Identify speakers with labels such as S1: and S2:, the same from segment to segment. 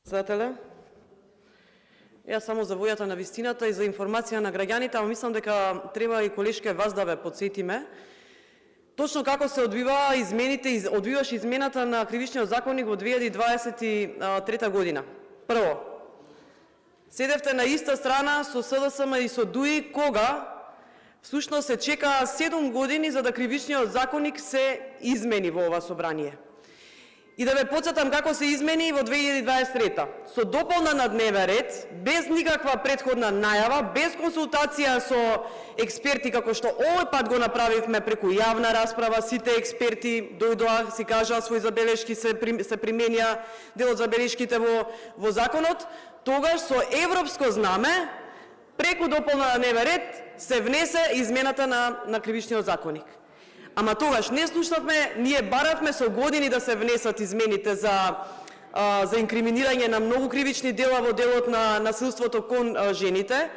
S1: Председателе, јас само за војата на вистината и за информација на граѓаните, ама мислам дека треба и колешке вас да ве подсетиме точно како се одвиваше измената на Кривичниот законник во 2023 година. Прво, седевте на иста страна со СДСМ и со ДУИ, кога всушност се чекаа 7 години за да Кривичниот законник се измени во ова собрание. И да ве потсетам како се измени во 2023 со дополна на дневен ред, без никаква претходна најава, без консултација со експерти, како што овој пат го направивме преку јавна расправа, сите експерти дојдоа, си кажаа своји забелешки, се применија дел од забелешките во законот, тогаш со европско знаме, преку дополна на дневен ред, се внесе измената на Кривичниот законник. Ама тогаш не слушнавме, ние баравме со години да се внесат измените за инкриминирање на многу кривични дела во делот на насилството кон жените,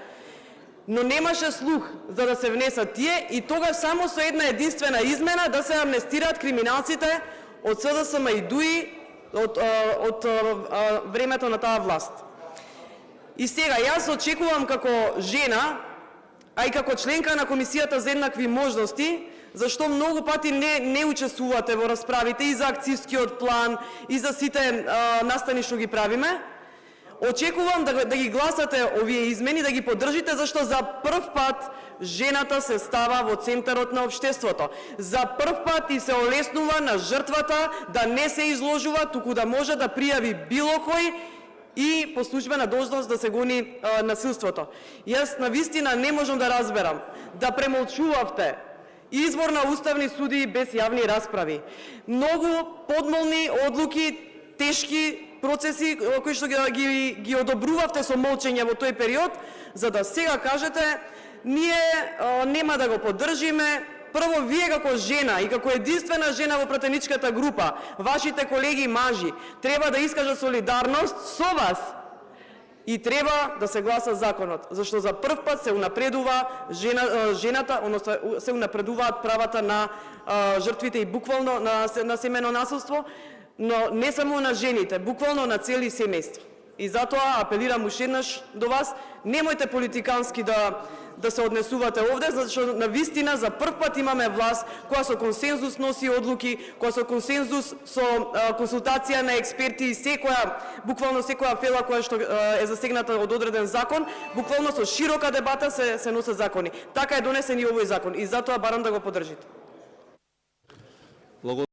S1: но немаше слух за да се внесат тие и тогаш само со една единствена измена да се амнестираат криминалците од СДСМ и ДУИ од времето на таа власт. И сега, јас очекувам како жена, а и како членка на Комисијата за еднакви можности, зашто многу пати не учествувате во расправите и за акцискиот план, и за сите настани што ги правиме, очекувам да ги гласате овие измени, да ги поддржите, зашто за прв пат жената се става во центарот на општеството. За прв пат и се олеснува на жртвата да не се изложува, туку да може да пријави било кој и по службена должност да се гони насилството. Јас навистина не можам да разберам да премолчувавте избор на уставни судии без јавни расправи. Многу подмолни одлуки, тешки процеси кои што ги одобрувавте со молчење во тој период, за да сега кажете ние нема да го поддржиме. Прво, вие како жена и како единствена жена во пратеничката група, вашите колеги мажи, треба да искажат солидарност со вас и треба да се гласа законот, зашто за прв пат се унапредува жената, односно се унапредуваат правата на жртвите и буквално на семено насилство, но не само на жените, буквално на цели семејства. И затоа апелирам уште еднаш до вас, немојте политикански да се однесувате овде, зашто на вистина за прв пат имаме власт која со консензус носи одлуки, која со консензус, со консултација на експерти и буквално секоја фела која што е засегната од одреден закон, буквално со широка дебата се носат закони. Така е донесен и овој закон и затоа барам да го поддржите.